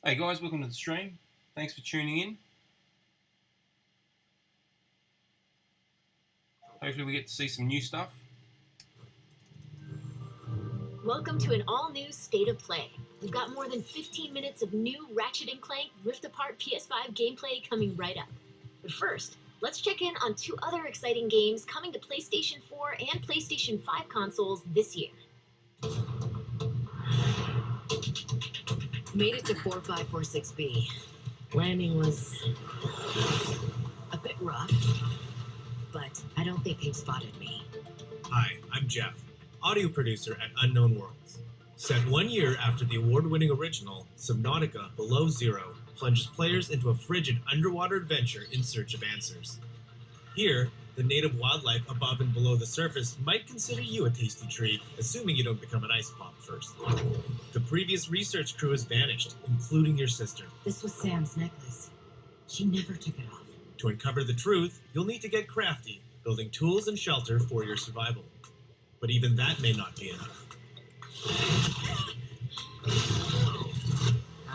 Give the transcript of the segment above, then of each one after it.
Hey guys, welcome to the stream. Thanks for tuning in. Hopefully we get to see some new stuff. Welcome to an all-new State of Play. We've got more than 15 minutes of new Ratchet & Clank Rift Apart PS5 gameplay coming right up. But first, let's check in on two other exciting games coming to PlayStation 4 and PlayStation 5 consoles this year. Made it to 4546B. Landing was a bit rough, but I don't think they spotted me. Hi, I'm Jeff, audio producer at Unknown Worlds. Set 1 year after the award-winning original, Subnautica Below Zero plunges players into a frigid underwater adventure in search of answers. Here, the native wildlife above and below the surface might consider you a tasty treat, assuming you don't become an ice pop first. The previous research crew has vanished, including your sister. This was Sam's necklace. She never took it off. To uncover the truth, you'll need to get crafty, building tools and shelter for your survival. But even that may not be enough.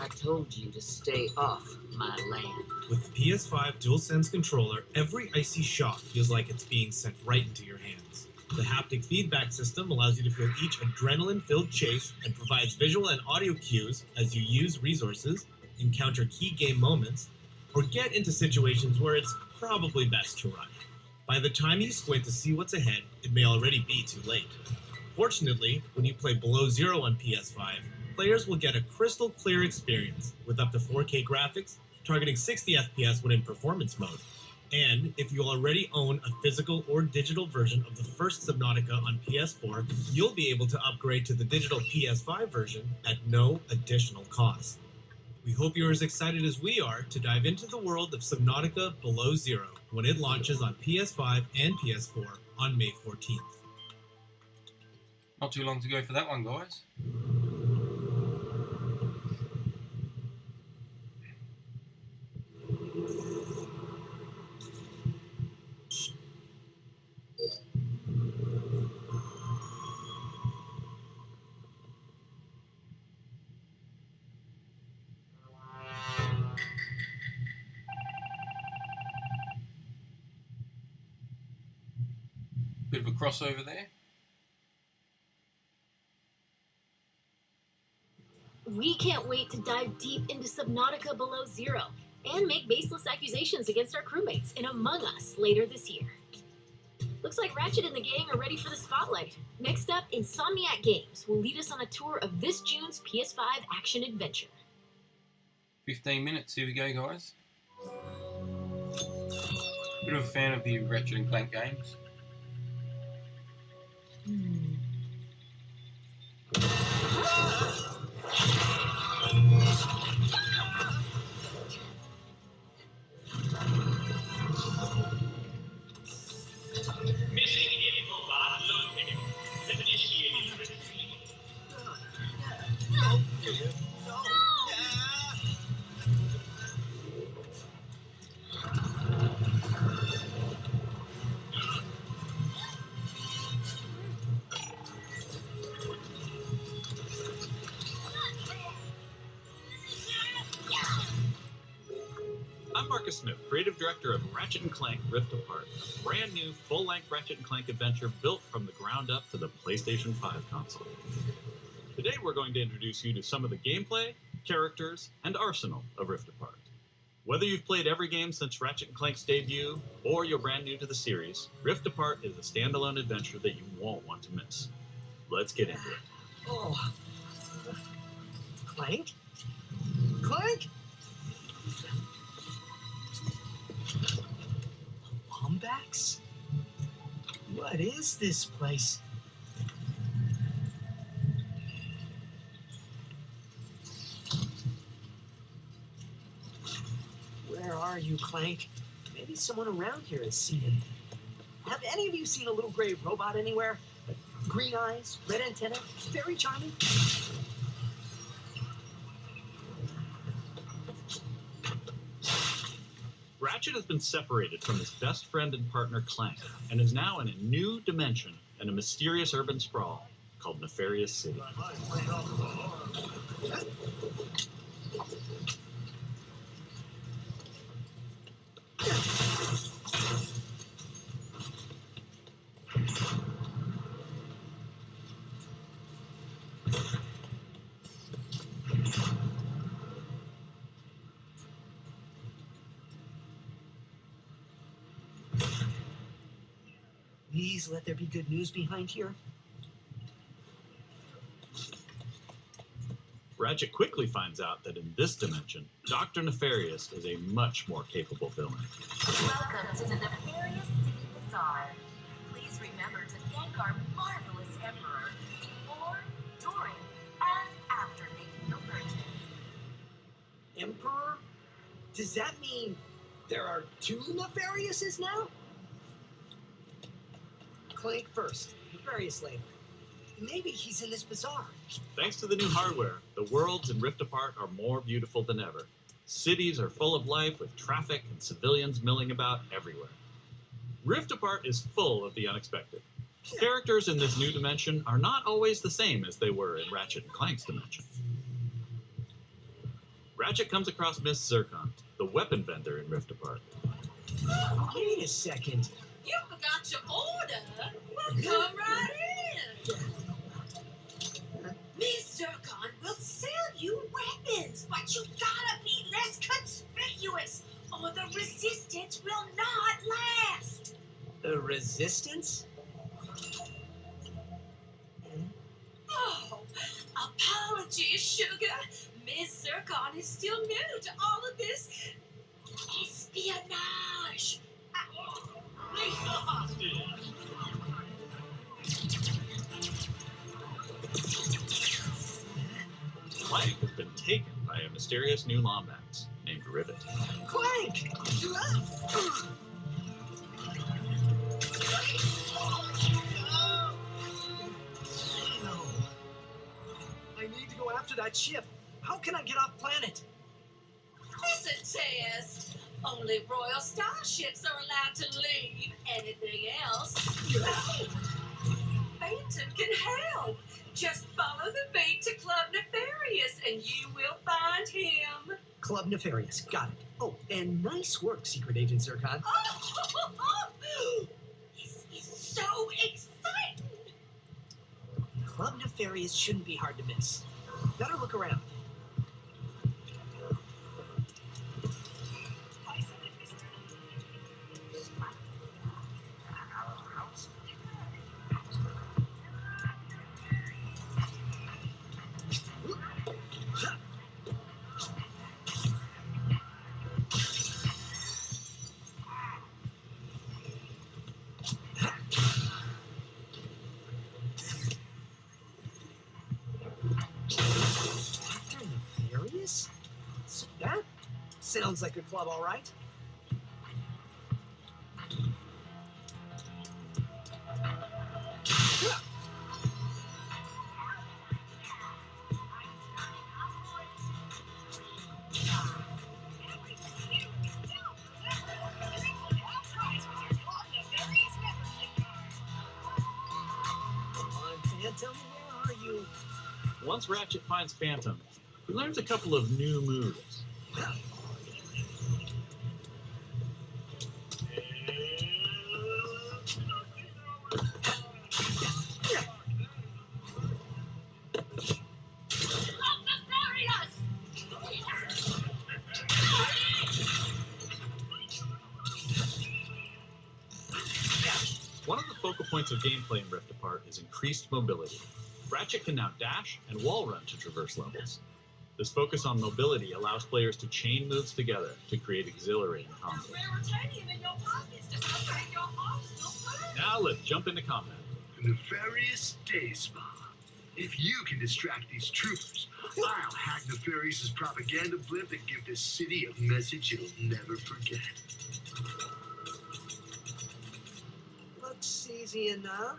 I told you to stay off my land. With the PS5 DualSense controller, every icy shock feels like it's being sent right into your hands. The haptic feedback system allows you to feel each adrenaline-filled chase and provides visual and audio cues as you use resources, encounter key game moments, or get into situations where it's probably best to run. By the time you squint to see what's ahead, it may already be too late. Fortunately, when you play Below Zero on PS5, players will get a crystal clear experience with up to 4K graphics, targeting 60 FPS when in performance mode. And if you already own a physical or digital version of the first Subnautica on PS4, you'll be able to upgrade to the digital PS5 version at no additional cost. We hope you're as excited as we are to dive into the world of Subnautica Below Zero when it launches on PS5 and PS4 on May 14th. Not too long to go for that one, guys. Bit of a crossover there. We can't wait to dive deep into Subnautica Below Zero and make baseless accusations against our crewmates in Among Us later this year. Looks like Ratchet and the gang are ready for the spotlight. Next up, Insomniac Games will lead us on a tour of this June's PS5 action adventure. 15 minutes, here we go, guys. Bit of a fan of the Ratchet and Clank games. Missing info bot located. Initiating retrieval. I'm Marcus Smith, creative director of Ratchet & Clank Rift Apart, a brand new full-length Ratchet & Clank adventure built from the ground up for the PlayStation 5 console. Today we're going to introduce you to some of the gameplay, characters, and arsenal of Rift Apart. Whether you've played every game since Ratchet & Clank's debut, or you're brand new to the series, Rift Apart is a standalone adventure that you won't want to miss. Let's get into it. Oh. Clank? Clank? Wombats? What is this place? Where are you, Clank? Maybe someone around here has seen him. Have any of you seen a little gray robot anywhere? Green eyes, red antenna, very charming. Ratchet has been separated from his best friend and partner Clank, and is now in a new dimension in a mysterious urban sprawl called Nefarious City. Please let there be good news behind here. Ratchet quickly finds out that in this dimension, Dr. Nefarious is a much more capable villain. Welcome to the Nefarious City Bazaar. Please remember to thank our marvelous Emperor before, during, and after making your purchase. Emperor? Does that mean there are two Nefariouses now? Clank first, Nefarious later. Maybe he's in this bazaar. Thanks to the new hardware, the worlds in Rift Apart are more beautiful than ever. Cities are full of life with traffic and civilians milling about everywhere. Rift Apart is full of the unexpected. Characters in this new dimension are not always the same as they were in Ratchet and Clank's dimension. Ratchet comes across Miss Zircon, the weapon vendor in Rift Apart. Wait a second. You forgot your order. Well, come right in. Miss Zircon will sell you weapons, but you gotta be less conspicuous, or the resistance will not last. The resistance? Oh, apologies, sugar. Miss Zircon is still new to all of this espionage. Clank has been taken by a mysterious new Lombax named Rivet. Clank! No. I need to go after that ship. How can I get off planet? Listen, Tess. Only royal starships are allowed to leave. Anything else? Phantom can help. Just follow the bait to Club Nefarious and you will find him. Club Nefarious, got it. Oh, and nice work, Secret Agent Zircon. Oh, this is so exciting. Club Nefarious shouldn't be hard to miss. Better look around. Nefarious? So that sounds like a club, all right. Come on, Phantom, where are you? Once Ratchet finds Phantom, he learns a couple of new moves. One of the focal points of gameplay in Rift Apart is increased mobility. Ratchet can now dash and wall run to traverse levels. This focus on mobility allows players to chain moves together to create exhilarating combat. Now let's jump into combat. The Nefarious Day Spa. If you can distract these troopers, I'll hack Nefarious's propaganda blimp and give this city a message it'll never forget. Looks easy enough.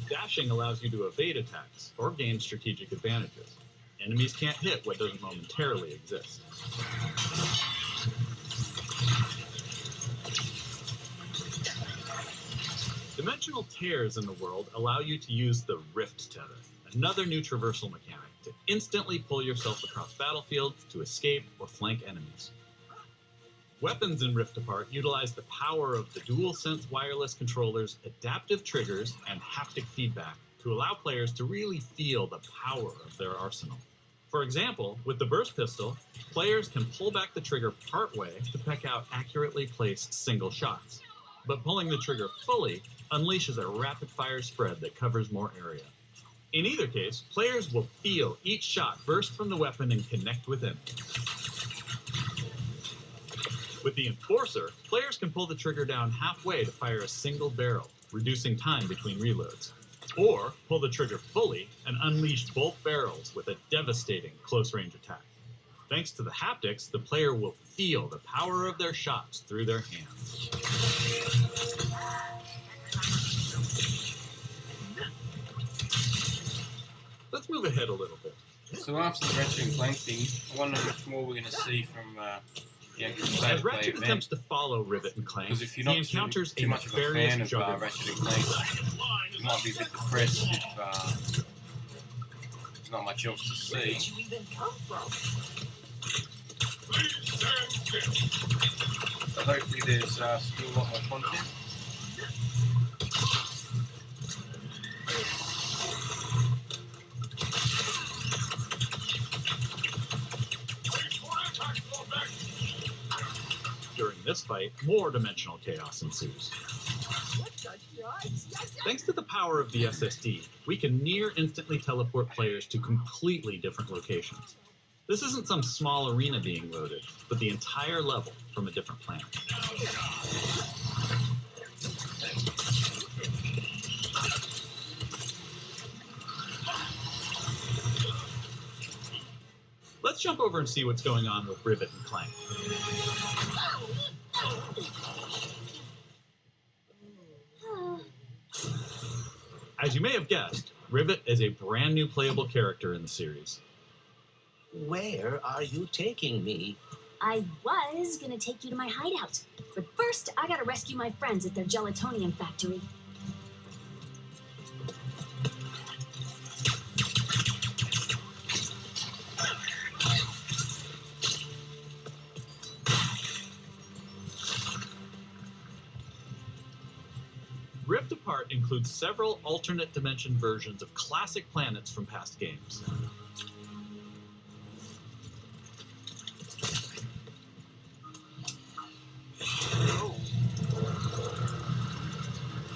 Dashing allows you to evade attacks or gain strategic advantages. Enemies can't hit what doesn't momentarily exist. Dimensional tears in the world allow you to use the Rift Tether, another new traversal mechanic, to instantly pull yourself across battlefields to escape or flank enemies. Weapons in Rift Apart utilize the power of the DualSense wireless controller's adaptive triggers and haptic feedback to allow players to really feel the power of their arsenal. For example, with the burst pistol, players can pull back the trigger partway to peck out accurately placed single shots. But pulling the trigger fully unleashes a rapid-fire spread that covers more area. In either case, players will feel each shot burst from the weapon and connect with it. With the Enforcer, players can pull the trigger down halfway to fire a single barrel, reducing time between reloads. Or pull the trigger fully and unleash both barrels with a devastating close-range attack. Thanks to the haptics, the player will feel the power of their shots through their hands. Let's move ahead a little bit. So after the Ratchet and Clank thing, I wonder how much more we're going to see from As Ratchet attempts to follow Rivet and Clank, Because if you're he not encounters too a much of a nefarious fan of juggernaut. Ratchet and Clank, you might be a bit depressed if there's not much else to Where see. did you even come from? So hopefully there's still a lot more content. During this fight, more dimensional chaos ensues. Thanks to the power of the SSD, we can near instantly teleport players to completely different locations. This isn't some small arena being loaded, but the entire level from a different planet. Let's jump over and see what's going on with Rivet and Clank. As you may have guessed, Rivet is a brand new playable character in the series. Where are you taking me? I was gonna take you to my hideout, but first I gotta rescue my friends at their gelatonium factory. Rift Apart includes several alternate dimension versions of classic planets from past games.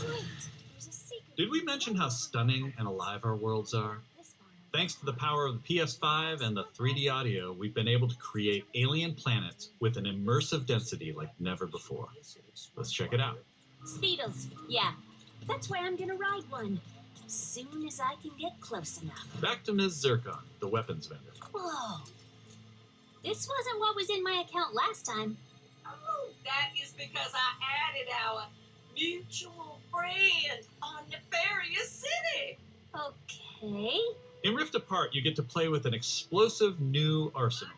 Wait, there's a secret. Did we mention how stunning and alive our worlds are? This file. Thanks to the power of the PS5 and the 3D audio, we've been able to create alien planets with an immersive density like never before. Let's check it out. Speedles, yeah. That's where I'm gonna ride one. Soon as I can get close enough. Back to Ms. Zircon, the weapons vendor. Whoa. This wasn't what was in my account last time. Oh, that is because I added our mutual friend on Nefarious City. Okay. In Rift Apart, you get to play with an explosive new arsenal,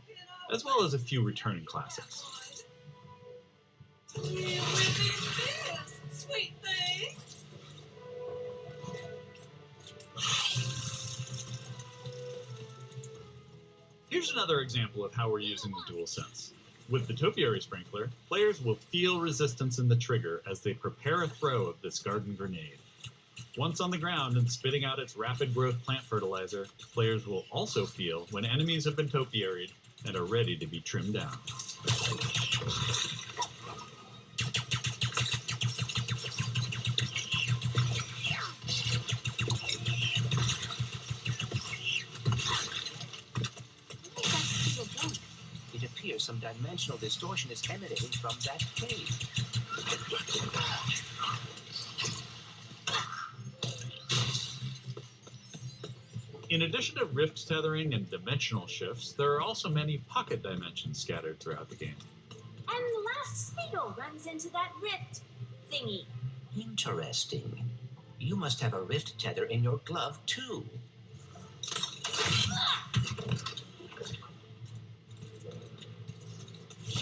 as well as a few returning classics. Yeah, what is this, sweet thing? Here's another example of how we're using the DualSense. With the Topiary Sprinkler, players will feel resistance in the trigger as they prepare a throw of this garden grenade. Once on the ground and spitting out its rapid growth plant fertilizer, players will also feel when enemies have been topiaried and are ready to be trimmed down. It appears some dimensional distortion is emanating from that cave. In addition to rift tethering and dimensional shifts, there are also many pocket dimensions scattered throughout the game. And the last Speedo runs into that rift thingy. Interesting. You must have a rift tether in your glove, too.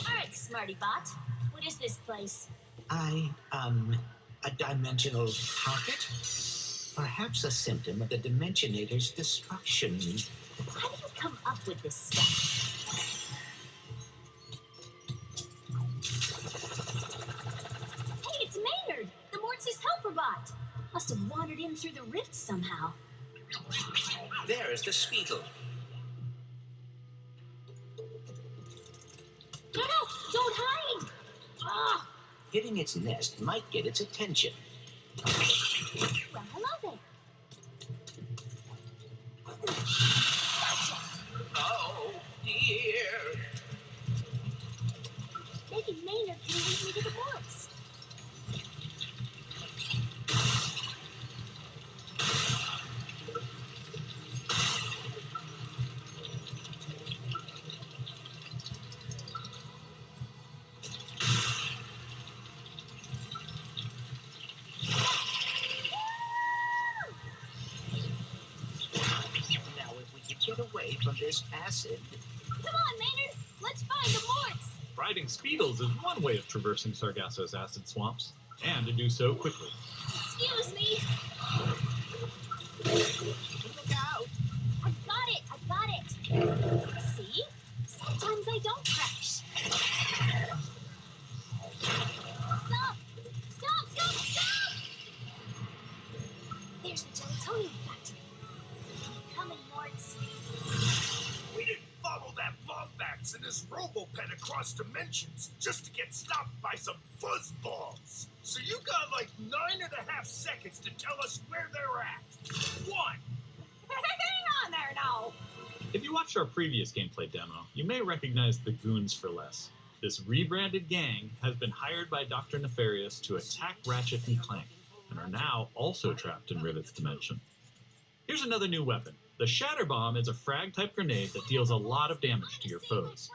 Alright, Smarty Bot. What is this place? A dimensional pocket? Perhaps a symptom of the Dimensionator's destruction. How do you come up with this stuff? Must have wandered in through the rift somehow. There's the Speedle. No, don't hide! Ah! Hitting its nest might get its attention. Well, hello there. Oh, dear. Maybe Maynard can lead me to the woods. Now, if we could get away from this acid. Come on, Maynard! Let's find the woods! Riding Speedles is one way of traversing Sargasso's acid swamps, and to do so quickly. Excuse me! Look out! I got it! See? Sometimes I don't crash. Stop! There's the gelatonium factory. Coming, Morts. We didn't follow that Lombax and his Robopet across dimensions just to get stopped by some fuzzballs. So you got like 9.5 seconds to tell us where they're at. 1. Hang on there now. If you watched our previous gameplay demo, you may recognize the Goons for Less. This rebranded gang has been hired by Dr. Nefarious to attack Ratchet and Clank, and are now also trapped in Rivet's dimension. Here's another new weapon. The Shatter Bomb is a frag-type grenade that deals a lot of damage to your foes.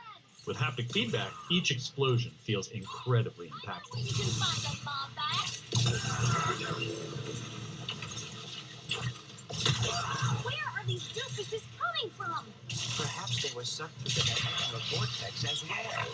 With haptic feedback, each explosion feels incredibly impactful. You can find a bomb back. Where are these doofuses coming from? Perhaps they were sucked through the dimensional vortex as well.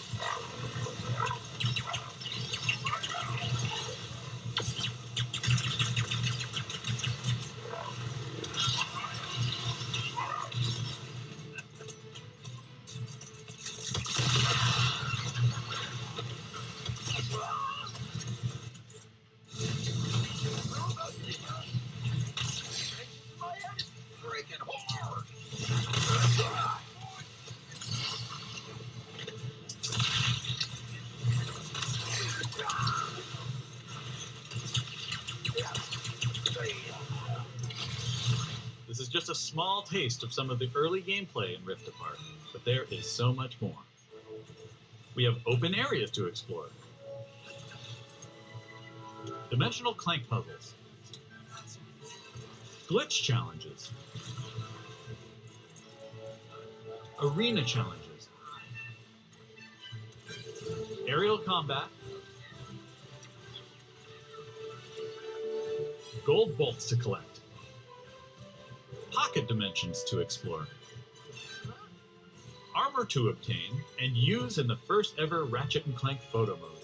My head is freaking hard. This is just a small taste of some of the early gameplay in Rift Apart, but there is so much more. We have open areas to explore, dimensional Clank puzzles, glitch challenges, arena challenges, aerial combat, gold bolts to collect, pocket dimensions to explore, armor to obtain and use in the first ever Ratchet and Clank photo mode.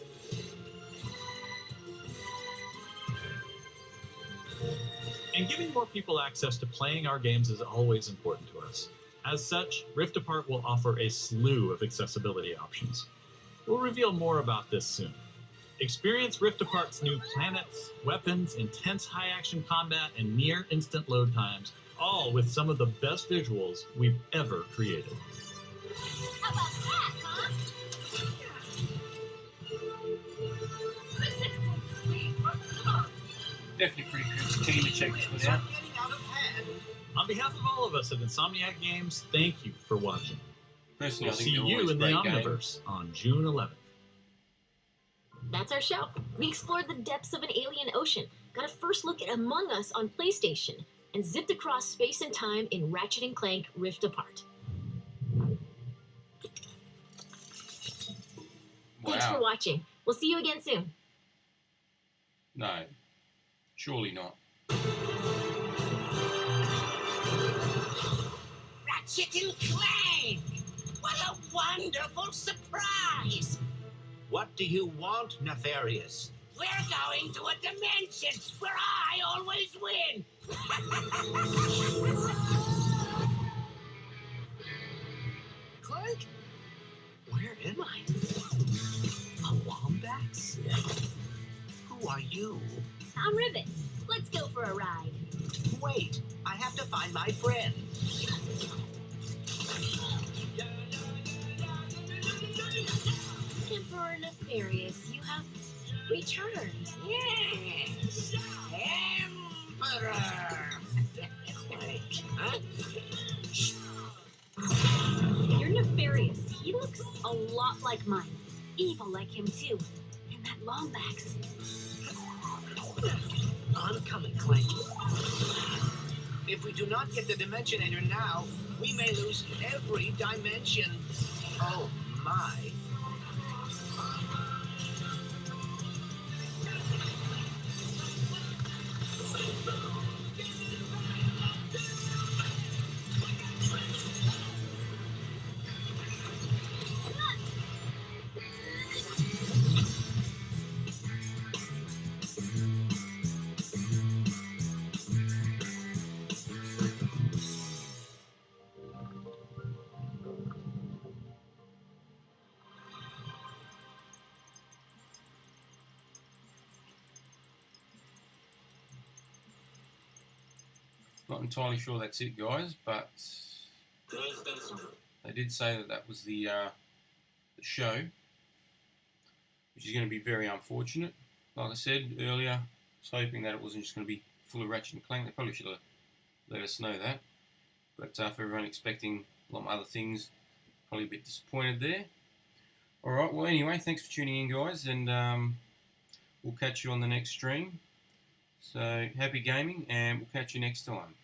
And giving more people access to playing our games is always important to us. As such, Rift Apart will offer a slew of accessibility options. We'll reveal more about this soon. Experience Rift Apart's new planets, weapons, intense high-action combat, and near-instant load times, all with some of the best visuals we've ever created. How about that, huh? Definitely pretty good. Keen to check this one out. Getting out of hand. On behalf of all of us at Insomniac Games, thank you for watching. Personally, We'll I think see they're you always in the great games. Omniverse on June 11th. That's our show. We explored the depths of an alien ocean, got a first look at Among Us on PlayStation, and zipped across space and time in Ratchet and Clank Rift Apart. Thanks for Wow. watching. We'll see you again soon. No. Surely not. Ratchet and Clank! What a wonderful surprise! What do you want, Nefarious? We're going to a dimension where I always win! Clank? Where am I? A Lombax? Who are you? I'm Rivet. Let's go for Wait, I have to find my friend. Emperor Nefarious, you have returned. Yes, Emperor. Huh? You're Nefarious. He looks a lot like mine. Evil like him, too. And that Lombax. I'm coming, Clank. If we do not get the Dimensionator now, we may lose every dimension. Oh my. Not entirely sure that's it, guys, but they did say that that was the show, which is going to be very unfortunate. Like I said earlier, I was hoping that it wasn't just going to be full of Ratchet and Clank. They probably should have let us know that. But for everyone expecting a lot of other things, probably a bit disappointed there. Alright, well anyway, thanks for tuning in, guys, and we'll catch you on the next stream. So, happy gaming, and we'll catch you next time.